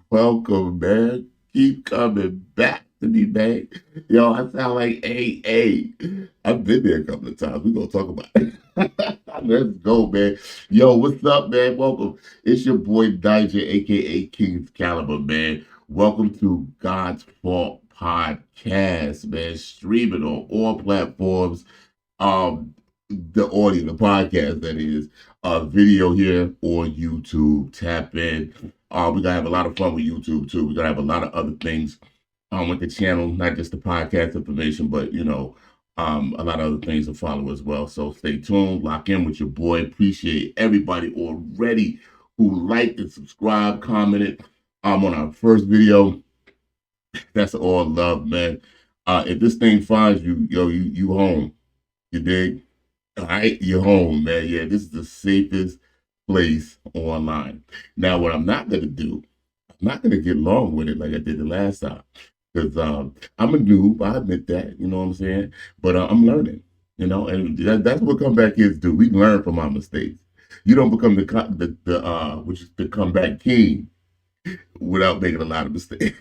Welcome, man. Keep coming back to me, man. Yo, I sound like AA. I've been there a couple of times. We're gonna talk about it. Let's go, man. Yo, what's up, man? Welcome. It's your boy Niger, aka King's Caliber, man. Welcome to God's Fault Podcast, man. Streaming on all platforms. Um, the audio, the podcast that is, video here on YouTube. Tap in. We're gonna have a lot of fun with YouTube too. We're gonna have a lot of other things with the channel, not just the podcast information, but a lot of other things to follow as well. So stay tuned, lock in with your boy. Appreciate everybody already who liked and subscribed, commented on our first video. That's all love, man. If this thing finds you, yo, you home. You dig? All right, you're home, man. Yeah, this is the safest place online. Now, what I'm not gonna do, I'm not gonna get long with it like I did the last time, because I'm a noob. I admit that. You know what I'm saying? But I'm learning. And that's what comeback kids do. We learn from our mistakes. You don't become which is the comeback king without making a lot of mistakes.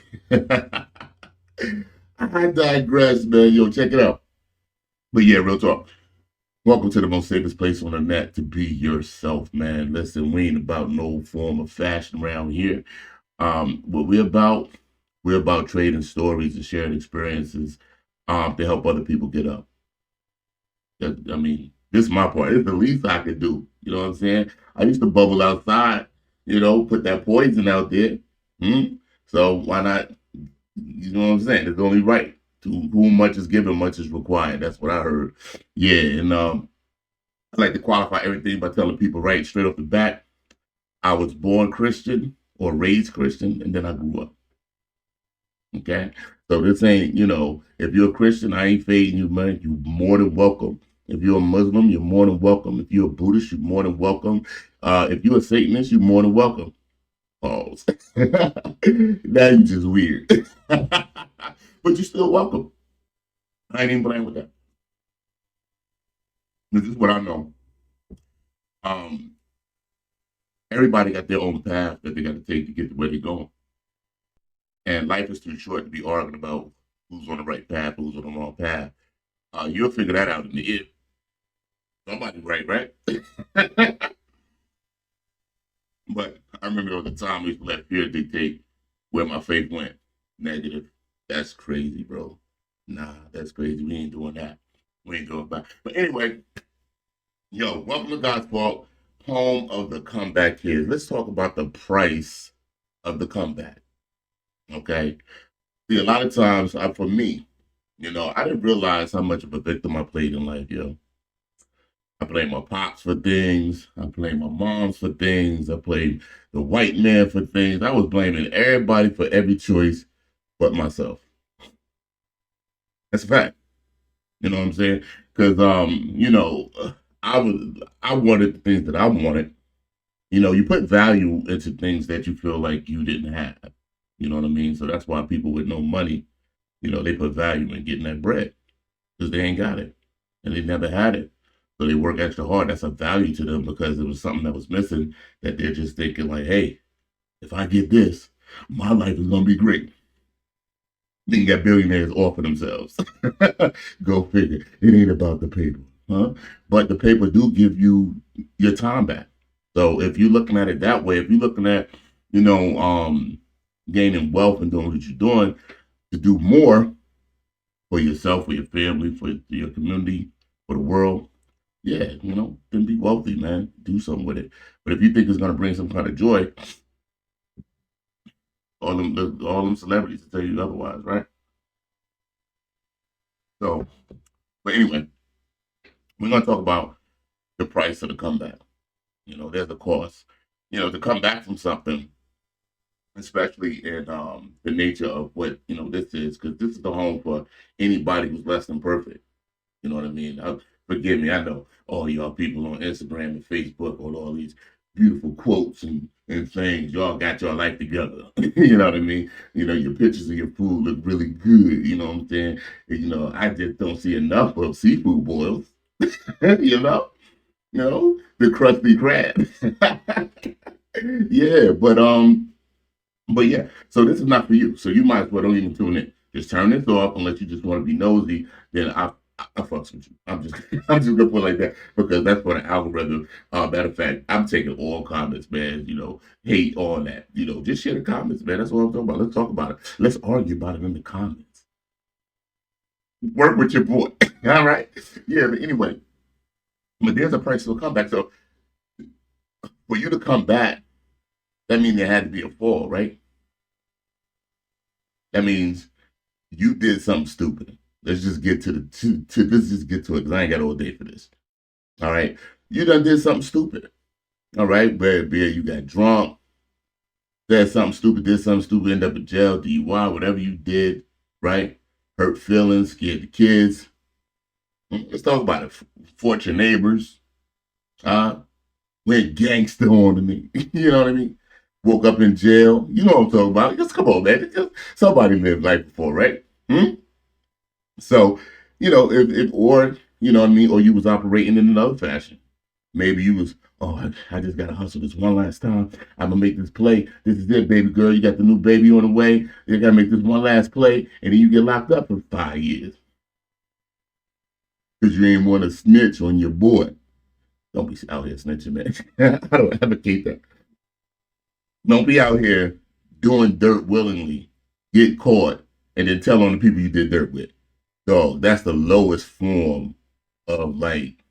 I digress, man. Yo, check it out. But yeah, real talk. Welcome to the most safest place on the net to be yourself, man. Listen, we ain't about no form of fashion around here. What we're about trading stories and sharing experiences to help other people get up. I mean, this is my part. It's the least I could do. You know what I'm saying? I used to bubble outside, put that poison out there. So why not? You know what I'm saying? It's only right. To whom much is given, much is required. That's what I heard. Yeah, and I like to qualify everything by telling people right straight off the bat. I was born Christian or raised Christian, and then I grew up. Okay, so this ain't, if you're a Christian, I ain't fading you, man. You more than welcome. If you're a Muslim, you're more than welcome. If you're a Buddhist, you're more than welcome. If you're a Satanist, you're more than welcome. Pause. Now you just weird, but you're still welcome. I ain't even playing with that. This is what I know. Um, Everybody got their own path that they got to take to get to where they're going. And life is too short to be arguing about who's on the right path, who's on the wrong path. You'll figure that out in the end. Somebody's right? But I remember there was a time we used to let fear dictate where my faith went. Negative. That's crazy, bro. Nah, that's crazy. We ain't doing that. We ain't doing that. But anyway, yo, welcome to God's Fault, home of the comeback kids. Let's talk about the price of the comeback. Okay. See, a lot of times, for me, I didn't realize how much of a victim I played in life, yo. I played my pops for things. I played my moms for things. I played the white man for things. I was blaming everybody for every choice but myself. That's a fact. You know what I'm saying? Because I wanted the things that I wanted. You put value into things that you feel like you didn't have. You know what I mean? So that's why people with no money, they put value in getting that bread because they ain't got it and they never had it. So they work extra hard. That's a value to them because it was something that was missing that they're just thinking like, hey, if I get this, my life is gonna be great. Then you got billionaires offer themselves. Go figure. It ain't about the paper, huh? But the paper do give you your time back. So if you're looking at it that way, if you're looking at, gaining wealth and doing what you're doing to do more for yourself, for your family, for your community, for the world, yeah, then be wealthy, man. Do something with it. But if you think it's gonna bring some kind of joy, all them celebrities will tell you otherwise, right? So, but anyway, we're gonna talk about the price of the comeback. There's a cost. To come back from something, especially in the nature of what this is, because this is the home for anybody who's less than perfect. You know what I mean? Forgive me, I know all y'all people on Instagram and Facebook on all these beautiful quotes and things. Y'all got your life together. You know what I mean? Your pictures of your food look really good. You know what I'm saying? I just don't see enough of seafood boils. you know? The crusty crab. Yeah, but But yeah, so this is not for you. So you might as well don't even tune in. Just turn this off unless you just want to be nosy. Then I fucks with you. I'm just I'm just gonna put it like that because that's for the algorithm. Matter of fact, I'm taking all comments, man. Hate all that. Just share the comments, man. That's what I'm talking about. Let's talk about it. Let's argue about it in the comments. Work with your boy. All right. Yeah. But anyway, but there's a price to a comeback. So for you to come back, that means there had to be a fall, right? That means you did something stupid. Let's just get to let's just get to it because I ain't got all day for this. All right. You done did something stupid. All right, bad beer, you got drunk, said something stupid, did something stupid, end up in jail, DUI, whatever you did, right? Hurt feelings, scared the kids. Let's talk about it. Fought your neighbors. Uh, went gangster on me. You know what I mean? Woke up in jail. You know what I'm talking about. Just come on, man. Just, somebody lived life before, right? So, or, you know what I mean? Or you was operating in another fashion. Maybe you was, oh, I just got to hustle this one last time. I'm going to make this play. This is it, baby girl. You got the new baby on the way. You got to make this one last play. And then you get locked up for 5 years because you ain't want to snitch on your boy. Don't be out here snitching, man. I don't advocate that. Don't be out here doing dirt willingly, get caught, and then tell on the people you did dirt with. Dog, that's the lowest form of like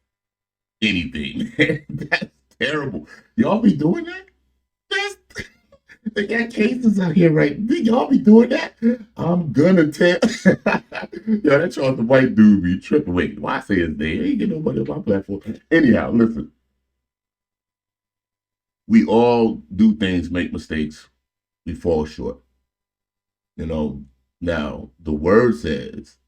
anything. That's terrible. Y'all be doing that? That's, they got cases out here, right? Y'all be doing that? I'm gonna tell. Yo, that Charles white dude be tripping. Wait, why say his name? I ain't get nobody on my platform. Anyhow, listen. We all do things, make mistakes, we fall short. You know, now the word says,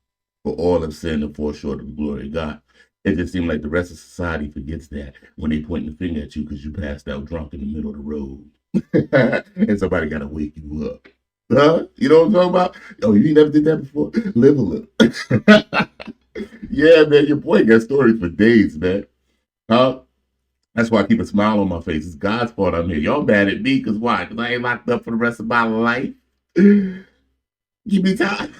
for all have sinned and fall short of the glory of God. It just seems like the rest of society forgets that when they point the finger at you because you passed out drunk in the middle of the road. And somebody got to wake you up. Huh? You know what I'm talking about? Oh, you never did that before? Live a little. Yeah, man, your boy got stories for days, man. Huh? That's why I keep a smile on my face. It's God's fault I'm here. Y'all mad at me because why? Because I ain't locked up for the rest of my life. Give me time.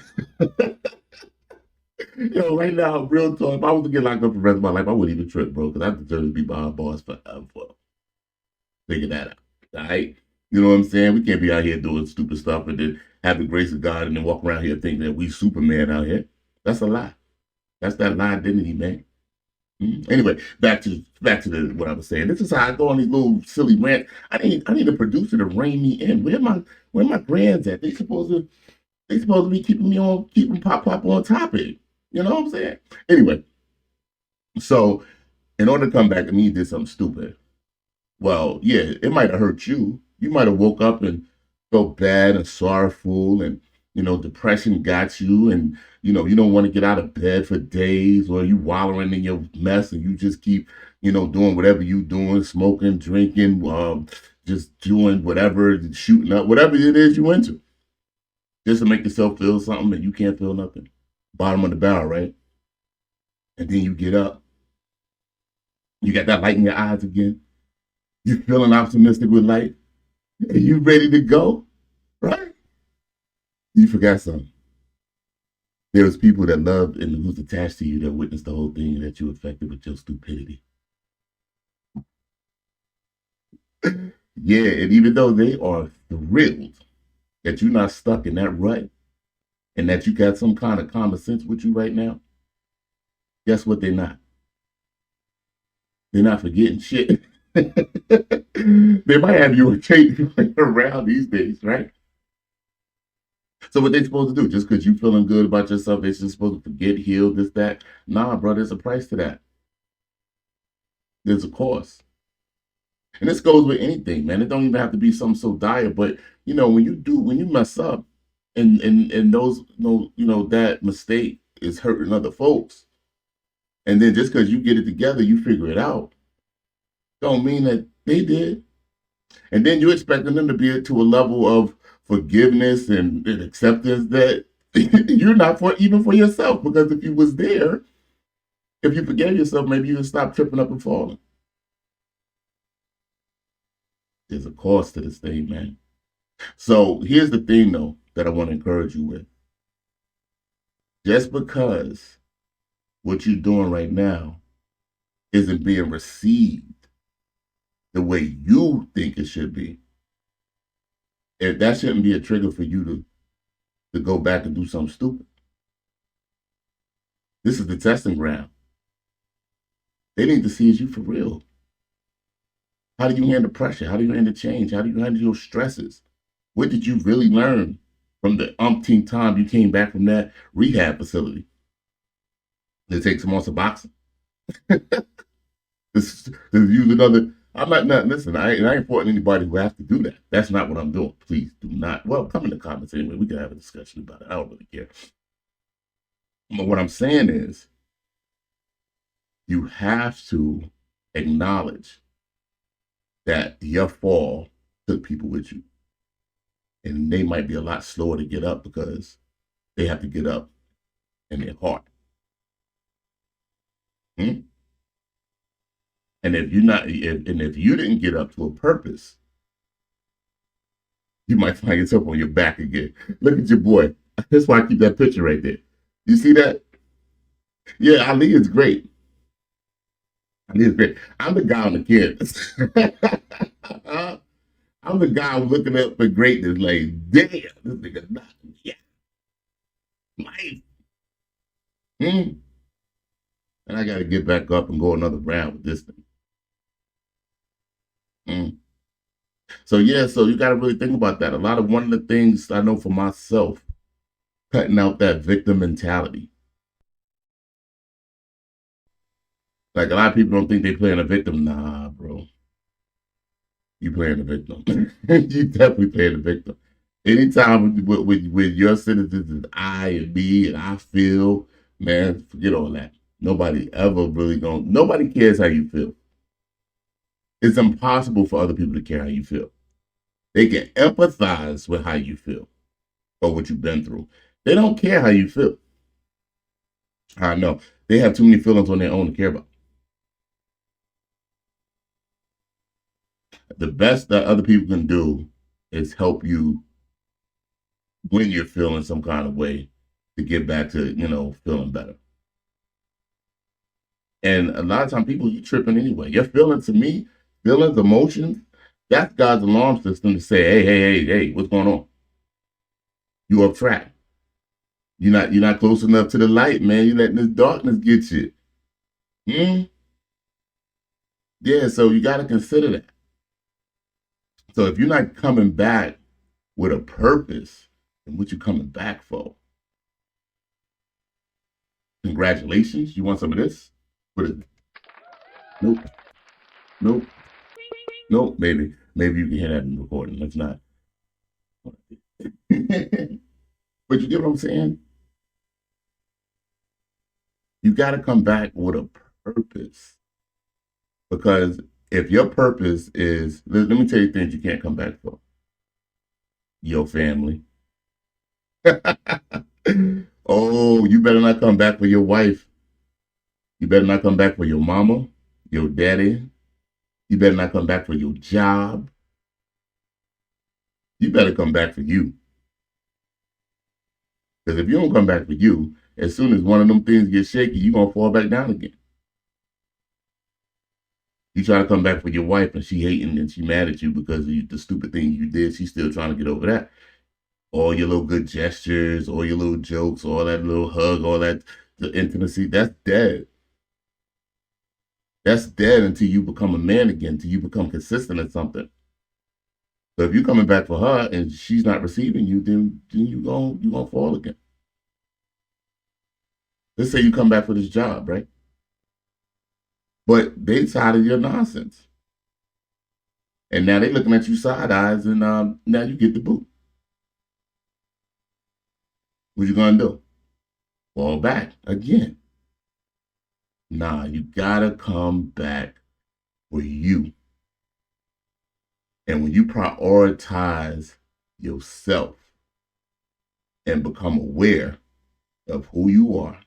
Right now, real talk, if I was to get locked up for the rest of my life, I wouldn't even trip, bro, because I deserve to be my boss forever. Figure that out. All right? You know what I'm saying? We can't be out here doing stupid stuff and then have the grace of God and then walk around here thinking that we Superman out here. That's a lie. That's that lie identity, man. Anyway, back to what I was saying. This is how I go on these little silly rants. I need a producer to rein me in. Where my grands at? They supposed to be keeping pop on topic. You know what I'm saying? Anyway, so in order to come back, I mean, you did something stupid. Well, yeah, it might have hurt you. You might have woke up and felt bad and sorrowful, and depression got you, and you don't want to get out of bed for days, or you wallowing in your mess, and you just keep doing whatever you doing, smoking, drinking, just doing whatever, shooting up, whatever it is you into, just to make yourself feel something, and you can't feel nothing. Bottom of the barrel, right? And then you get up, you got that light in your eyes again. You feeling optimistic with life, and you ready to go, right? You forgot something. There was people that loved and who's attached to you that witnessed the whole thing and that you affected with your stupidity. Yeah, and even though they are thrilled that you're not stuck in that rut and that you got some kind of common sense with you right now, guess what they're not? They're not forgetting shit. They might have you around these days, right? So what they supposed to do? Just because you feeling good about yourself, they just supposed to forget, heal, this, that? Nah, bro, there's a price to that. There's a cost. And this goes with anything, man. It don't even have to be something so dire, but when you mess up and those that mistake is hurting other folks, and then just because you get it together, you figure it out, don't mean that they did. And then you're expecting them to be to a level of forgiveness and acceptance that you're not for even for yourself. Because if you was there, if you forgave yourself, maybe you would stop tripping up and falling. There's a cost to this thing, man. So here's the thing, though, that I want to encourage you with. Just because what you're doing right now isn't being received the way you think it should be, if that shouldn't be a trigger for you to go back and do something stupid. This is the testing ground. They need to see is you for real. How do you handle pressure? How do you handle change? How do you handle your stresses? What did you really learn from the umpteenth time you came back from that rehab facility? To take some more Suboxone. To use another. I'm not listen. I ain't supporting anybody who has to do that. That's not what I'm doing. Please do not. Well, come in the comments anyway. We can have a discussion about it. I don't really care. But what I'm saying is, you have to acknowledge that your fall took people with you, and they might be a lot slower to get up because they have to get up in their heart. Hmm? And if you're not, if you didn't get up to a purpose, you might find yourself on your back again. Look at your boy. That's why I keep that picture right there. You see that? Yeah, Ali is great. Ali is great. I'm the guy on the campus. I'm the guy looking up for greatness. Like, damn, this nigga not. Yeah, life. Hmm? And I got to get back up and go another round with this thing. Hmm? So yeah, so you got to really think about that. One of the things I know for myself, cutting out that victim mentality. Like a lot of people don't think they playing a victim. Nah, bro, you playing a victim. You definitely playing a victim. Anytime with your citizens is I and me and I feel, man, forget all that. Nobody ever really going. Nobody cares how you feel. It's impossible for other people to care how you feel. They can empathize with how you feel or what you've been through. They don't care how you feel. I know they have too many feelings on their own to care about. The best that other people can do is help you when you're feeling some kind of way to get back to, feeling better. And a lot of times people, you tripping anyway. Your feelings to me, feelings, emotions, that's God's alarm system to say, hey, what's going on? You off track. You're not close enough to the light, man. You're letting this darkness get you. Hmm? Yeah, so you got to consider that. So if you're not coming back with a purpose, then what you coming back for? Congratulations. You want some of this? What is it? Nope. Nope. Nope. Maybe you can hear that in the recording. Let's not. But you get what I'm saying? You got to come back with a purpose. Because if your purpose is, let me tell you things you can't come back for. Your family. Oh, you better not come back for your wife. You better not come back for your mama, your daddy. You better not come back for your job. You better come back for you. Because if you don't come back for you, as soon as one of them things gets shaky, you're going to fall back down again. You try to come back for your wife and she hating and she mad at you because of the stupid thing you did. She's still trying to get over that. All your little good gestures, all your little jokes, all that little hug, all that the intimacy, that's dead. That's dead until you become a man again, until you become consistent at something. So if you're coming back for her and she's not receiving you, then you gonna fall again. Let's say you come back for this job, right? But they tired of your nonsense. And now they looking at you side eyes and now you get the boot. What you gonna do? Fall back again. Nah, you gotta come back for you. And when you prioritize yourself and become aware of who you are,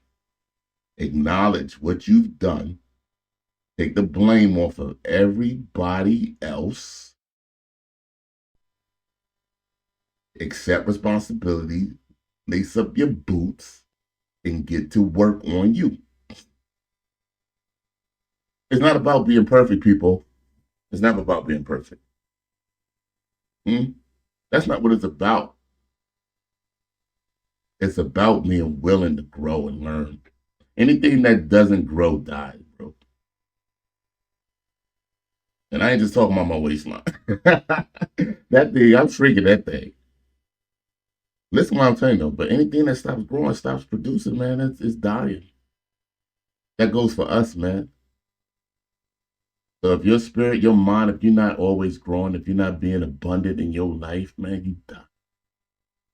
acknowledge what you've done, take the blame off of everybody else, Accept responsibility, lace up your boots, and get to work on you. It's not about being perfect, people. It's never about being perfect. Hmm? That's not what it's about. It's about being willing to grow and learn. Anything that doesn't grow dies, bro. And I ain't just talking about my waistline. That thing, I'm shrinking that thing. Listen to what I'm saying though, but anything that stops growing, stops producing, man, it's dying. That goes for us, man. So if your spirit, your mind, if you're not always growing, if you're not being abundant in your life, man, you die.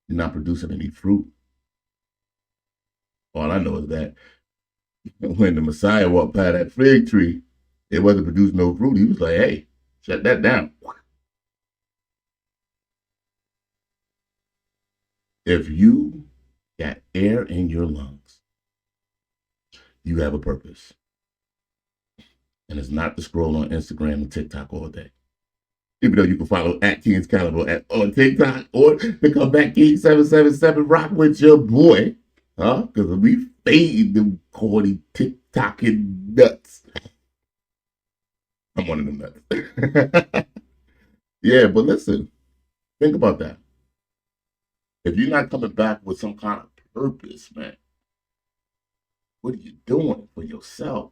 You're not producing any fruit. All I know is that when the Messiah walked by that fig tree, it wasn't producing no fruit. He was like, hey, shut that down. If you got air in your lungs, you have a purpose. And it's not to scroll on Instagram and TikTok all day. Even though you can follow at King's Caliber on TikTok or to come back King 777 rock with your boy. Huh? Because we fade them corny TikToking nuts. I'm one of them nuts. Yeah, but listen, think about that. If you're not coming back with some kind of purpose, man, what are you doing for yourself?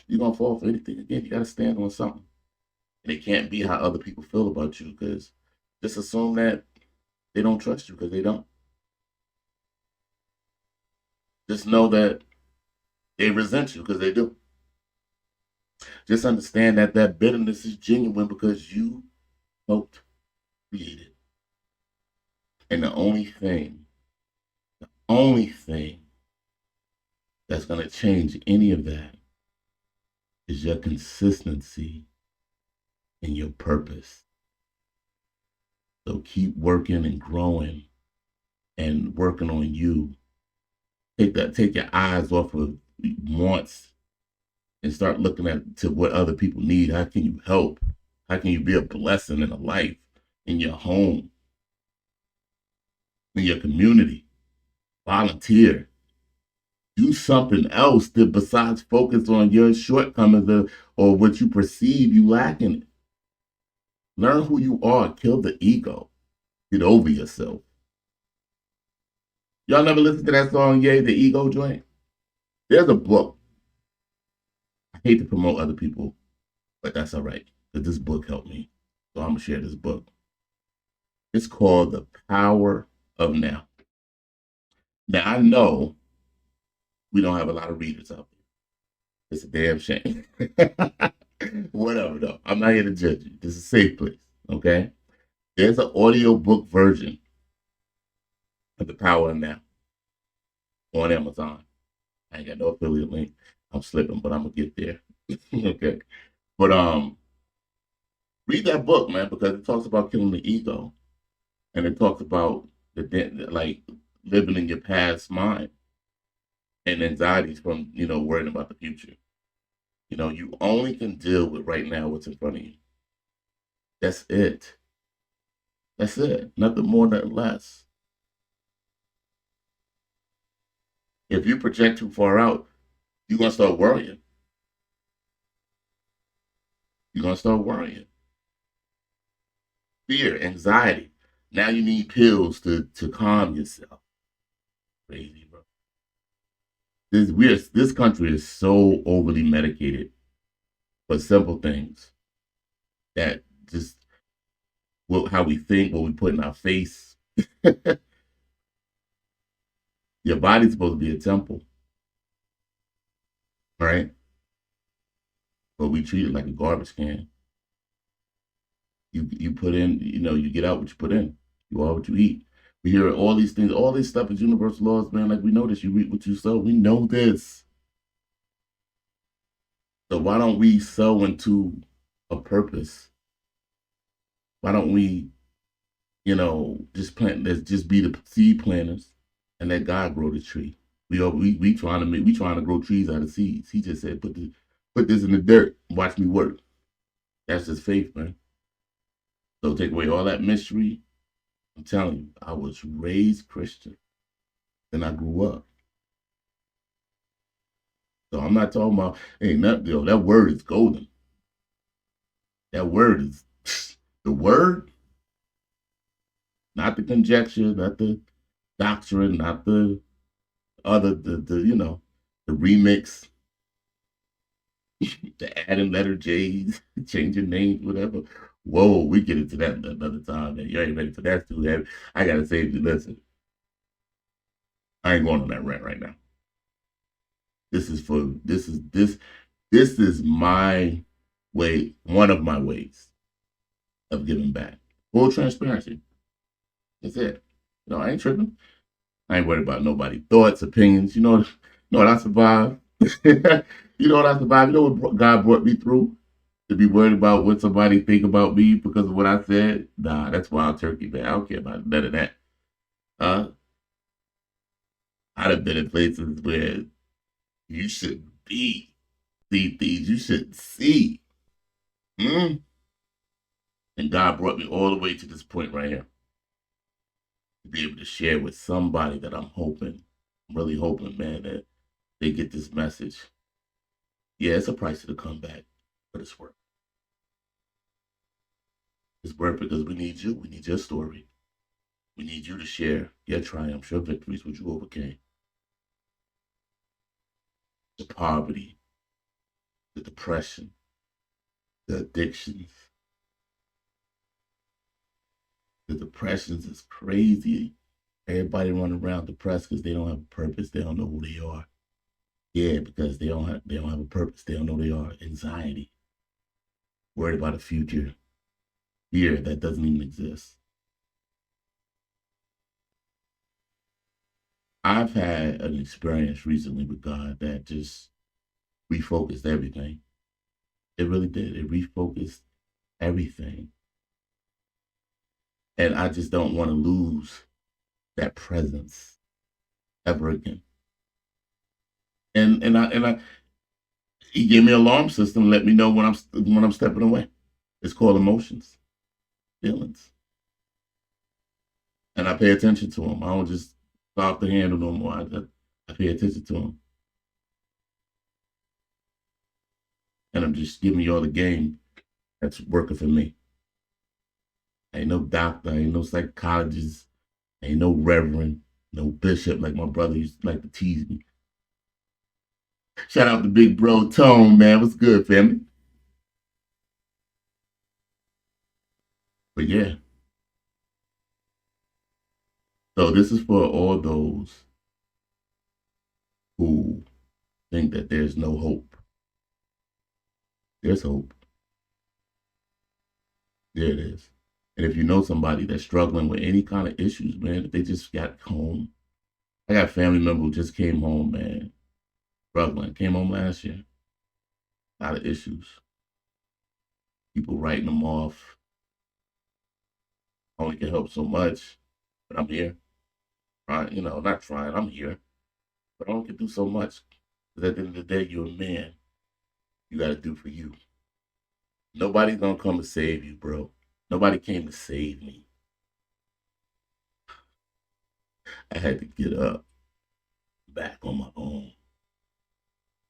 You're going to fall for anything. Again, you got to stand on something. And it can't be how other people feel about you because just assume that they don't trust you because they don't. Just know that they resent you because they do. Just understand that that bitterness is genuine because you helped create it. And the only thing that's going to change any of that is your consistency and your purpose. So keep working and growing and working on you. Take your eyes off of wants and start looking at to what other people need. How can you help? How can you be a blessing in a life, in your home, in your community? Volunteer. Do something else that besides focus on your shortcomings or what you perceive you lacking. Learn who you are. Kill the ego. Get over yourself. Y'all never listened to that song, Yay, the Ego Joint? There's a book. I hate to promote other people, but that's all right. Because this book helped me. So I'm going to share this book. It's called The Power of Now. Now, I know we don't have a lot of readers out there. It's a damn shame. Whatever, though. I'm not here to judge you. This is a safe place, okay? There's an audiobook version of The Power of Now on Amazon. I ain't got no affiliate link. I'm slipping, but I'm going to get there. Okay. But read that book, man, because it talks about killing the ego. And it talks about like living in your past mind and anxieties from, worrying about the future. You only can deal with right now what's in front of you. That's it. That's it. Nothing more, nothing less. If you project too far out, you're going to start worrying. You're going to start worrying. Fear, anxiety. Now you need pills to calm yourself. Crazy, bro. This country is so overly medicated for simple things that just how we think, what we put in our face. Your body's supposed to be a temple, right? But we treat it like a garbage can. You put in, you get out what you put in. You are what you eat. We hear all these things, all this stuff is universal laws, man. Like we know this, you reap what you sow. We know this. So why don't we sow into a purpose? Why don't we, just plant? Let's just be the seed planters and let God grow the tree. We trying to grow trees out of seeds. He just said, put this in the dirt. Watch me work. That's just faith, man. So take away all that mystery. I'm telling you, I was raised Christian. Then I grew up. So I'm not talking about, ain't nothing, that word is golden. That word is the word, not the conjecture, not the doctrine, not the other, the remix, the adding letter J's, changing names, whatever. Whoa, we get into that another time, man. You ain't ready for that too heavy. I gotta say, listen, I ain't going on that rant right now. This is my way, one of my ways of giving back. Full transparency. That's it. I ain't tripping. I ain't worried about nobody thoughts, opinions. What I survived. You know what I survived. You know what God brought me through. To be worried about what somebody think about me because of what I said. Nah, that's wild turkey, man. I don't care about none of that. Uh, I'd have been in places where you shouldn't be. See things you shouldn't see. Mm? And God brought me all the way to this point right here. To be able to share with somebody that I'm really hoping, man, that they get this message. Yeah, it's a price to come back, but it's worth it. It's worth it because we need you. We need your story. We need you to share your triumphs, your victories, which you overcame. The poverty, the depression, the addictions. The depressions is crazy. Everybody running around depressed because they don't have a purpose. They don't know who they are. Yeah, because they don't have a purpose. They don't know who they are. Anxiety, worried about a future, fear that doesn't even exist. I've had an experience recently with God that just refocused everything. It really did. It refocused everything. And I just don't want to lose that presence ever again. And he gave me an alarm system, let me know when I'm stepping away. It's called emotions, feelings. And I pay attention to them. I don't just off the handle no more. I pay attention to them. And I'm just giving you all the game that's working for me. I ain't no doctor, I ain't no psychologist, I ain't no reverend, no bishop like my brother used to like to tease me. Shout out to big bro Tone, man. What's good, family? But yeah, so this is for all those who think that there's no hope. There's hope. There it is. And if you know somebody that's struggling with any kind of issues, man, if they just got home. I got a family member who just came home, man, struggling. Came home last year. A lot of issues. People writing them off. Only can help so much. But I'm here. Trying, not trying. I'm here. But I only can do so much. Because at the end of the day, you're a man. You got to do for you. Nobody's going to come to save you, bro. Nobody came to save me. I had to get up back on my own.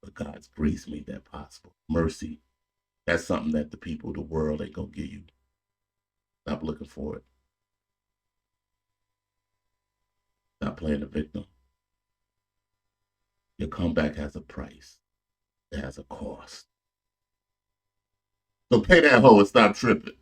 But God's grace made that possible. Mercy. That's something that the people of the world ain't going to give you. Stop looking for it. Stop playing the victim. Your comeback has a price. It has a cost. So pay that hoe and stop tripping.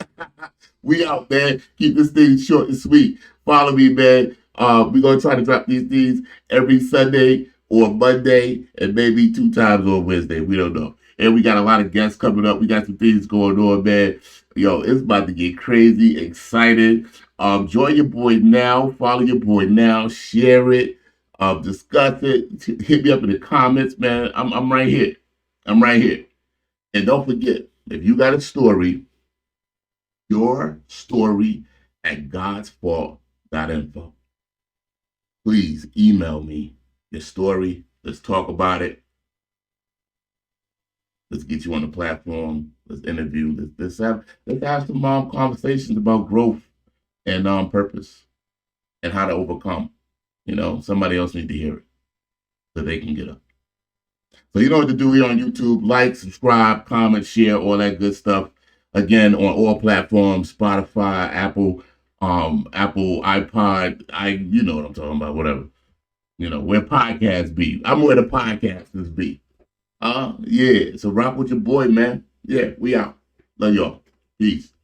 We out, man. Keep this thing short and sweet. Follow me, man. We're going to try to drop these things every Sunday or Monday and maybe 2 times on Wednesday. We don't know. And we got a lot of guests coming up. We got some things going on, man. Yo, it's about to get crazy, excited. Join your boy now. Follow your boy now. Share it. Discuss it. Hit me up in the comments, man. I'm right here. I'm right here. And don't forget, if you got a story, your story at godsfault.info. Please email me your story. Let's talk about it. Let's get you on the platform. Let's interview. Let's have some conversations about growth and purpose and how to overcome. Somebody else need to hear it so they can get up. So you know what to do here on YouTube. Like, subscribe, comment, share, all that good stuff. Again, on all platforms, Spotify, Apple, iPod, you know what I'm talking about, whatever. Where podcasts be. I'm where the podcasters be. Yeah. So rock with your boy, man. Yeah, we out. Love y'all. Peace.